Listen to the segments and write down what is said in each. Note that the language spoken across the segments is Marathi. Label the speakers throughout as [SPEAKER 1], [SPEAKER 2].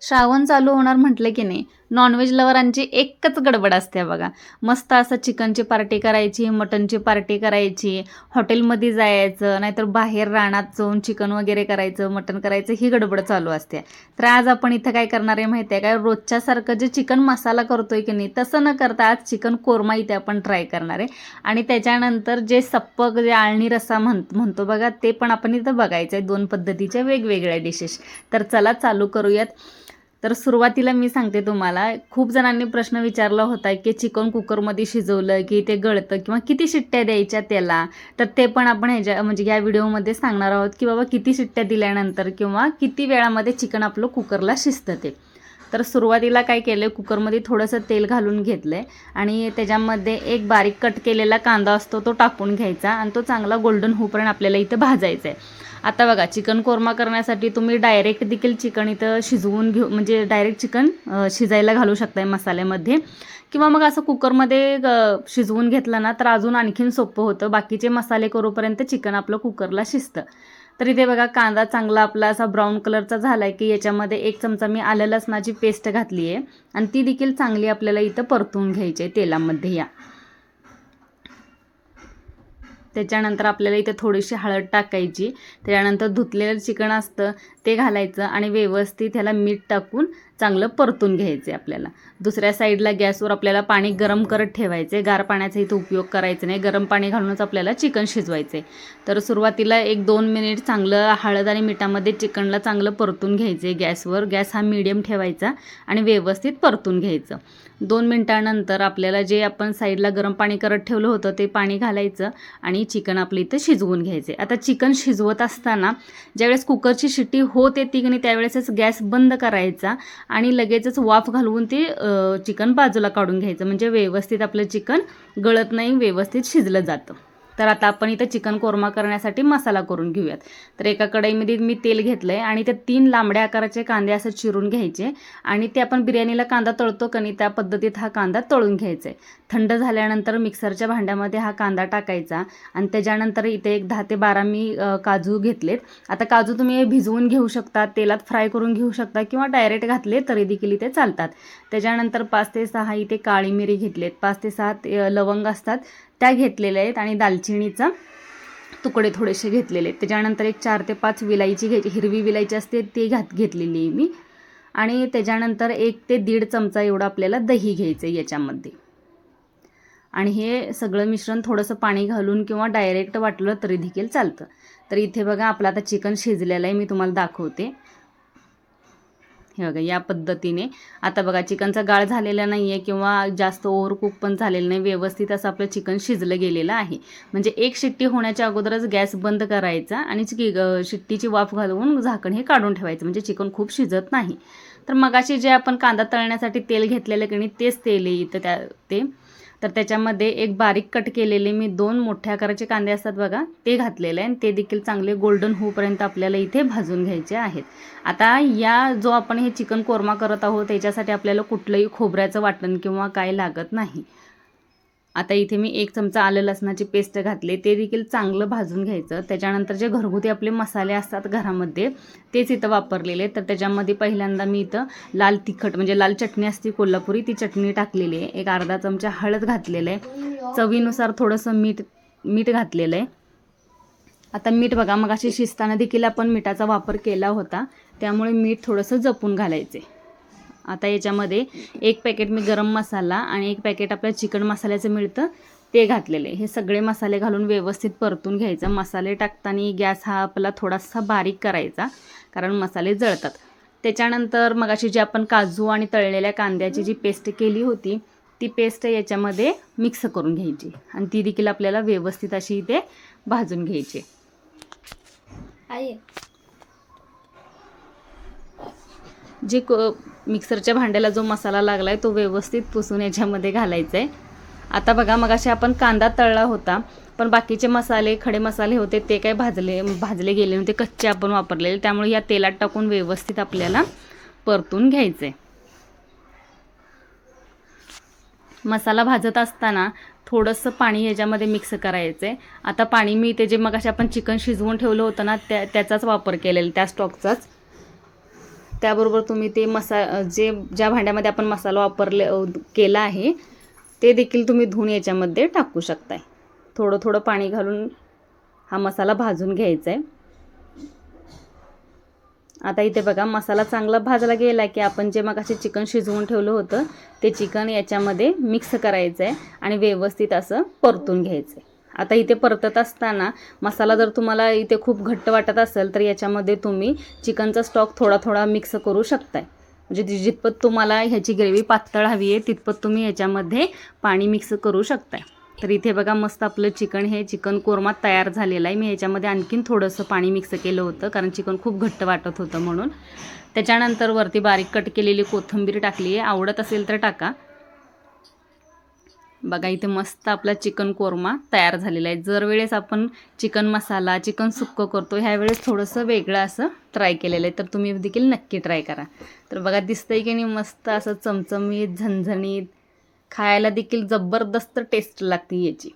[SPEAKER 1] श्रावण चालू होणार म्हटलं की नाही, नॉनव्हेज लवरांची एकच गडबड असते बघा. मस्त असं चिकनची पार्टी करायची, मटनची पार्टी करायची, हॉटेलमध्ये जायचं, नाहीतर बाहेर रानात जाऊन चिकन वगैरे करायचं, मटन करायचं, ही गडबड चालू असते. तर आज आपण इथं काय करणार आहे माहिती आहे काय, रोजच्यासारखं जे चिकन मसाला करतोय की नाही तसं न करता आज चिकन कोरमा इथे आपण ट्राय करणार आहे. आणि त्याच्यानंतर जे सप्पक जे आळणी रस्सा म्हणतो बघा, ते पण आपण इथं बघायचं आहे. 2 पद्धतीच्या वेगवेगळ्या डिशेस. तर चला चालू करूयात. तर सुरुवातीला मी सांगते तुम्हाला, खूप जणांनी प्रश्न विचारला होता की चिकन कुकरमध्ये शिजवलं की ते गळतं किंवा किती शिट्ट्या द्यायच्या त्याला. तर ते पण आपण म्हणजे या व्हिडिओमध्ये सांगणार आहोत की बाबा किती शिट्ट्या दिल्यानंतर किंवा किती वेळामध्ये चिकन आपलं कुकरला शिजतं ते. तर सुरुवातीला काय केलं, कुकरमध्ये थोडंसं तेल घालून घेतलं आणि त्याच्यामध्ये एक बारीक कट केलेला कांदा असतो तो टाकून घ्यायचा आणि तो चांगला गोल्डन होईपर्यंत आपल्याला इथं भाजायचा आहे. आता बघा, चिकन कोरमा करण्यासाठी तुम्ही डायरेक्ट देखील चिकन इथं शिजवून म्हणजे डायरेक्ट चिकन शिजायला घालू शकताय मसाल्यामध्ये, किंवा मग असं कुकरमध्ये शिजवून घेतलं ना तर अजून आणखीन सोपं होतं. बाकीचे मसाले करूपर्यंत चिकन आपलं कुकरला शिजतं. तर इथे बघा, कांदा चांगला आपला असा ब्राऊन कलरचा झाला आहे की याच्यामध्ये 1 चमचा मी आलं लसणाची पेस्ट घातली आहे आणि ती देखील चांगली आपल्याला इथं परतून घ्यायची आहे तेलामध्ये. या त्याच्यानंतर आपल्याला इथे थोडीशी हळद टाकायची. त्याच्यानंतर धुतलेलं चिकन असतं ते घालायचं आणि व्यवस्थित ह्याला मीठ टाकून चांगलं परतून घ्यायचं आहे आपल्याला. दुसऱ्या साईडला गॅसवर आपल्याला पाणी गरम करत ठेवायचं आहे. गार पाण्याचा इथं उपयोग करायचा नाही, गरम पाणी घालूनच आपल्याला चिकन शिजवायचं आहे. तर सुरुवातीला 1-2 मिनिट चांगलं हळद आणि मिठामध्ये चिकनला चांगलं परतून घ्यायचं आहे गॅसवर. गॅस हा मीडियम ठेवायचा आणि व्यवस्थित परतून घ्यायचं. 2 मिनिटानंतर आपल्याला जे आपण साईडला गरम पाणी करत ठेवलं होतं ते पाणी घालायचं आणि चिकन आपलं इथं शिजवून घ्यायचं आहे. आता चिकन शिजवत असताना ज्यावेळेस कुकरची शिट्टी होते ती की नाही त्यावेळेसच गॅस बंद करायचा आणि लगेचच वाफ घालवून ते चिकन बाजूला काढून घ्यायचं, म्हणजे व्यवस्थित आपलं चिकन गळत नाही, व्यवस्थित शिजलं जातं. तर आता आपण इथं चिकन कोरमा करण्यासाठी मसाला करून घेऊयात. तर एका कढईमध्ये मी तेल घेतलं आहे आणि ते 3 लांबड्या आकाराचे कांदे असं चिरून घ्यायचे आणि ते आपण बिर्याणीला कांदा तळतो का नाही त्या पद्धतीत हा कांदा तळून घ्यायचा आहे. थंड झाल्यानंतर मिक्सरच्या भांड्यामध्ये हा कांदा टाकायचा आणि त्याच्यानंतर इथे एक 10 ते 12 मी काजू घेतलेत. आता काजू तुम्ही भिजवून घेऊ शकता, तेलात फ्राय करून घेऊ शकता किंवा डायरेक्ट घातले तरी देखील इथे चालतात. त्याच्यानंतर 5 ते 6 इथे काळी मिरी घेतलेत, 5 ते 6 लवंग असतात त्या घेतलेल्या आहेत आणि दालचिनीचा तुकडे थोडेसे घेतलेले आहेत. त्याच्यानंतर एक 4 ते 5 विलायची घ्यायची, हिरवी विलायची असते ती घेतलेली आहे मी. आणि त्याच्यानंतर 1 ते 1.5 चमचा एवढं आपल्याला दही घ्यायचं आहे याच्यामध्ये. आणि हे सगळं मिश्रण थोडंसं पाणी घालून किंवा डायरेक्ट वाटलं तरी देखील चालतं. तर इथे बघा आपलं आता चिकन शिजलेलं आहे, मी तुम्हाला दाखवते. हे बघा या पद्धतीने. आता बघा चिकनचा गाळ झालेला नाही आहे किंवा जास्त ओव्हरकुक पण झालेलं नाही, व्यवस्थित असं आपलं चिकन शिजलं गेलेलं आहे. म्हणजे 1 शिट्टी होण्याच्या अगोदरच गॅस बंद करायचा आणि शिट्टीची वाफ घालवून झाकण हे काढून ठेवायचं, म्हणजे चिकन खूप शिजत नाही. तर मगाशी जे आपण कांदा तळण्यासाठी तेल घेतलेलं की नाही तेच तेल आहे इथं तर त्याच्यामध्ये एक बारीक कट केलेले मी 2 मोठ्या आकाराचे कांदे असतात बघा ते घातलेले आहे आणि ते देखील चांगले गोल्डन होईपर्यंत आपल्याला इथे भाजून घ्यायचे आहेत. आता या जो आपण हे चिकन कोरमा करत आहोत त्याच्यासाठी आपल्याला कुठलंही खोबऱ्याचं वाटण किंवा काय लागत नाही. आता इथे मी 1 चमचा आलं लसणाची पेस्ट घातले, ते देखील चांगलं भाजून घ्यायचं. त्याच्यानंतर जे घरगुती आपले मसाले असतात घरामध्ये तेच इथं वापरलेले. तर त्याच्यामध्ये पहिल्यांदा मी इथं लाल तिखट म्हणजे लाल चटणी असते कोल्हापुरी, ती चटणी टाकलेली आहे. एक अर्धा चमचा हळद घातलेलं आहे, चवीनुसार थोडंसं मीठ घातलेलं आहे. आता मीठ बघा, मग अशी शिजताना देखील आपण मिठाचा वापर केला होता, त्यामुळे मीठ थोडंसं जपून घालायचे. आता याच्यामध्ये 1 पॅकेट मी गरम मसाला आणि 1 पॅकेट आपल्या चिकन मसाल्याचं मिळतं ते घातलेले. हे सगळे मसाले घालून व्यवस्थित परतून घ्यायचं. मसाले टाकताना गॅस हा आपला थोडासा बारीक करायचा, कारण मसाले जळतात. त्याच्यानंतर मगाशी जी आपण काजू आणि तळलेल्या कांद्याची जी पेस्ट केली होती ती पेस्ट याच्यामध्ये मिक्स करून घ्यायची आणि ती देखील आपल्याला व्यवस्थित अशी इथे भाजून घ्यायची. जे मिक्सरच्या भांड्याला जो मसाला लागला आहे तो व्यवस्थित पुसून याच्यामध्ये घालायचा आहे. आता बघा मगाशी आपण कांदा तळला होता, पण बाकीचे मसाले खडे मसाले होते ते काय भाजले गेले नव्हते, कच्चे आपण वापरलेले, त्यामुळे या तेलात टाकून व्यवस्थित आपल्याला परतून घ्यायचं आहे. मसाला भाजत असताना थोडंसं पाणी याच्यामध्ये मिक्स करायचं आहे. आता पाणी मी ते जे मगाशी आपण चिकन शिजवून ठेवलं होतं ना त्याचाच वापर केलेला, त्या स्टॉकचाच. त्याबरोबर तुम्ही ते ज्या भांड्यामध्ये आपण मसाला केला आहे ते देखील तुम्ही धुवून याच्यामध्ये टाकू शकताय. थोडं थोडं पाणी घालून हा मसाला भाजून घ्यायचा आहे. आता इथे बघा मसाला चांगला भाजला गेला की आपण जे मगाशी चिकन शिजवून ठेवलं होतं ते चिकन याच्यामध्ये मिक्स करायचं आहे आणि व्यवस्थित असं परतून घ्यायचं आहे. आता इथे परतत असताना मसाला जर तुम्हाला इथे खूप घट्ट वाटत असेल तर याच्यामध्ये तुम्ही चिकनचा स्टॉक थोडा थोडा मिक्स करू शकताय. म्हणजे जितपत तुम्हाला ह्याची ग्रेव्ही पातळ हवी आहे तितपत तुम्ही याच्यामध्ये पाणी मिक्स करू शकताय. तर इथे बघा मस्त आपलं चिकन कोरमा तयार झालेला आहे. मी ह्याच्यामध्ये आणखीन थोडंसं पाणी मिक्स केलं होतं कारण चिकन खूप घट्ट वाटत होतं म्हणून. त्याच्यानंतर वरती बारीक कट केलेली कोथिंबीर टाकली आहे. आवडत असेल तर टाका. बघा इथे मस्त आपला चिकन कोरमा तयार झालेला आहे. जर वेळेस आपण चिकन मसाला चिकन सुक्कं करतो ह्यावेळेस थोडंसं वेगळं असं ट्राय केलेलं आहे तर तुम्ही देखील नक्की ट्राय करा. तर बघा दिसतंय की नाही मस्त असं चमचमीत झणझणीत खायला देखील जबरदस्त टेस्ट लागते याची.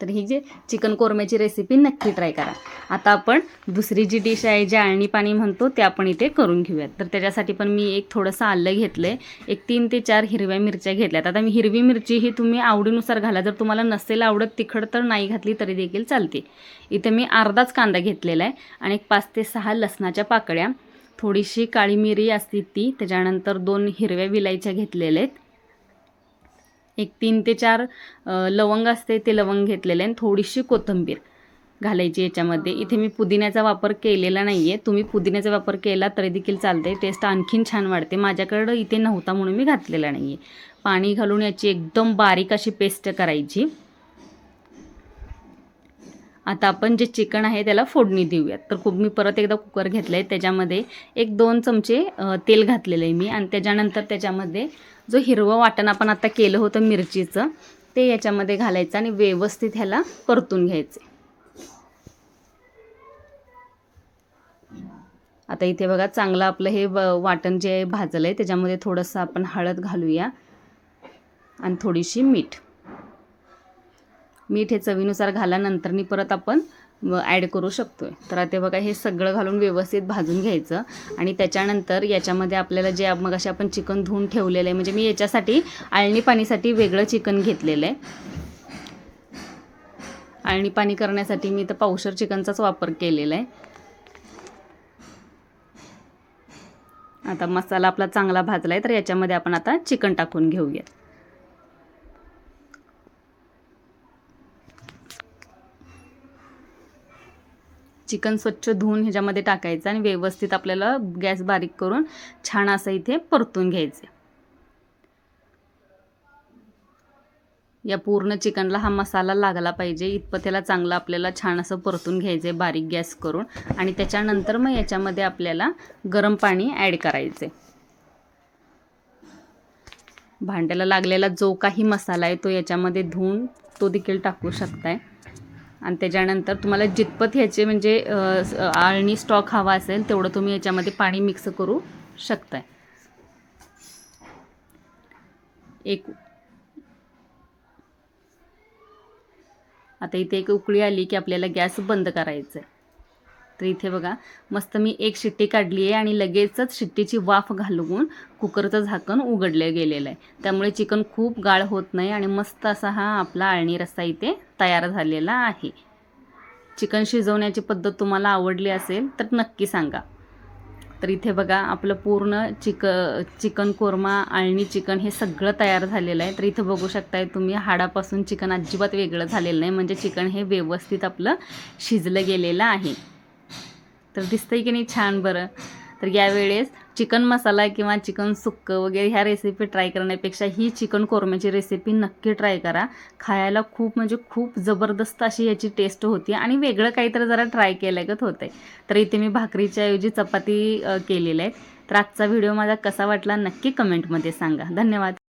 [SPEAKER 1] तर ही जी चिकन कोरम्याची रेसिपी नक्की ट्राय करा. आता आपण दुसरी जी डिश आहे जी आळणी पाणी म्हणतो ते आपण इथे करून घेऊयात. तर त्याच्यासाठी पण मी एक थोडंसं आलं घेतलं आहे. एक 3 ते 4 हिरव्या मिरच्या घेतल्यात. आता मी हिरवी मिरची ही तुम्ही आवडीनुसार घाला. जर तुम्हाला नसेल आवडत तिखट तर नाही घातली तरी देखील चालते. इथे मी अर्धाच कांदा घेतलेला आहे आणि एक 5 ते 6 लसणाच्या पाकळ्या, थोडीशी काळी मिरी असते ती, त्याच्यानंतर 2 हिरव्या विलायच्या घेतलेल्या आहेत, एक 3 ते 4 लवंग असते ते लवंग घेतलेले आणि थोडीशी कोथिंबीर घालायची याच्यामध्ये. इथे मी पुदिन्याचा वापर केलेला नाही आहे. तुम्ही पुदिन्याचा वापर केला तरी देखील चालते. टेस्ट आणखीन छान वाढते. माझ्याकडं इथे नव्हता म्हणून मी घातलेला नाही आहे. पाणी घालून याची एकदम बारीक अशी पेस्ट करायची. आता आपण जे चिकन आहे त्याला फोडणी देऊयात. तर मी परत एकदा कुकर घेतलं आहे. त्याच्यामध्ये 1-2 चमचे तेल घातलेलं आहे मी आणि त्याच्यानंतर त्याच्यामध्ये जो हिरवं वाटण आपण आता केलं होतं मिरचीचं ते याच्यामध्ये घालायचं आणि व्यवस्थित ह्याला परतून घ्यायचं. आता इथे बघा चांगलं आपलं हे वाटण जे भाजलं आहे त्याच्यामध्ये थोडंसं आपण हळद घालूया आणि थोडीशी मीठ हे चवीनुसार घाल्यानंतरनी परत आपण ॲड करू शकतोय. तर आता बघा हे सगळं घालून व्यवस्थित भाजून घ्यायचं आणि त्याच्यानंतर याच्यामध्ये आपल्याला जे मगाशी आपण चिकन धुवून ठेवलेलं आहे, म्हणजे मी याच्यासाठी आळणी पाणीसाठी वेगळं चिकन घेतलेलं आहे. आळणी पाणी करण्यासाठी मी तर पावशर चिकनचाच वापर केलेला आहे. आता मसाला आपला चांगला भाजला आहे तर याच्यामध्ये आपण आता चिकन टाकून घेऊया. चिकन स्वच्छ धुवून ह्याच्यामध्ये टाकायचं आणि व्यवस्थित आपल्याला गॅस बारीक करून छान असं इथे परतून घ्यायचं. या पूर्ण चिकनला हा मसाला लागला पाहिजे इतपत त्याला चांगलं आपल्याला छान असं परतून घ्यायचं आहे बारीक गॅस करून. आणि त्याच्यानंतर मग याच्यामध्ये आपल्याला गरम पाणी ॲड करायचं आहे. भांड्याला लागलेला जो काही मसाला आहे तो याच्यामध्ये धुवून तो देखील टाकू शकताय. आणि त्याच्यानंतर तुम्हाला जितपत ह्याचे म्हणजे आळणी स्टॉक हवा असेल तेवढं तुम्ही याच्यामध्ये पाणी मिक्स करू शकताय. आता इथे एक उकळी आली की आपल्याला गॅस बंद करायचा आहे. तर इथे बघा मस्त मी एक शिट्टी काढली आहे आणि लगेचच शिट्टीची वाफ घालवून कुकरचं झाकण उघडलं गेलेलं आहे. त्यामुळे चिकन खूप गाळ होत नाही आणि मस्त असा हा आपला आळणी रस्सा इथे तयार झालेला आहे. चिकन शिजवण्याची पद्धत तुम्हाला आवडली असेल तर नक्की सांगा. तर इथे बघा आपलं पूर्ण चिकन कोरमा आळणी चिकन हे सगळं तयार झालेलं आहे. तर इथे बघू शकताय तुम्ही हाडापासून चिकन अजिबात वेगळं झालेलं नाही, म्हणजे चिकन हे व्यवस्थित आपलं शिजलं गेलेलं आहे. तर दिसतंय की नाही छान बरं. तर यावेळेस चिकन मसाला किंवा चिकन सुक्कं वगैरे ह्या रेसिपी ट्राय करण्यापेक्षा ही चिकन कोरम्याची रेसिपी नक्की ट्राय करा. खायला खूप म्हणजे खूप जबरदस्त अशी याची टेस्ट होती आणि वेगळं काहीतरी जरा ट्राय केल्यागत होतं आहे. तर इथे मी भाकरीच्या ऐवजी चपाती केलेल्या आहेत. तर आजचा व्हिडिओ माझा कसा वाटला नक्की कमेंटमध्ये सांगा. धन्यवाद.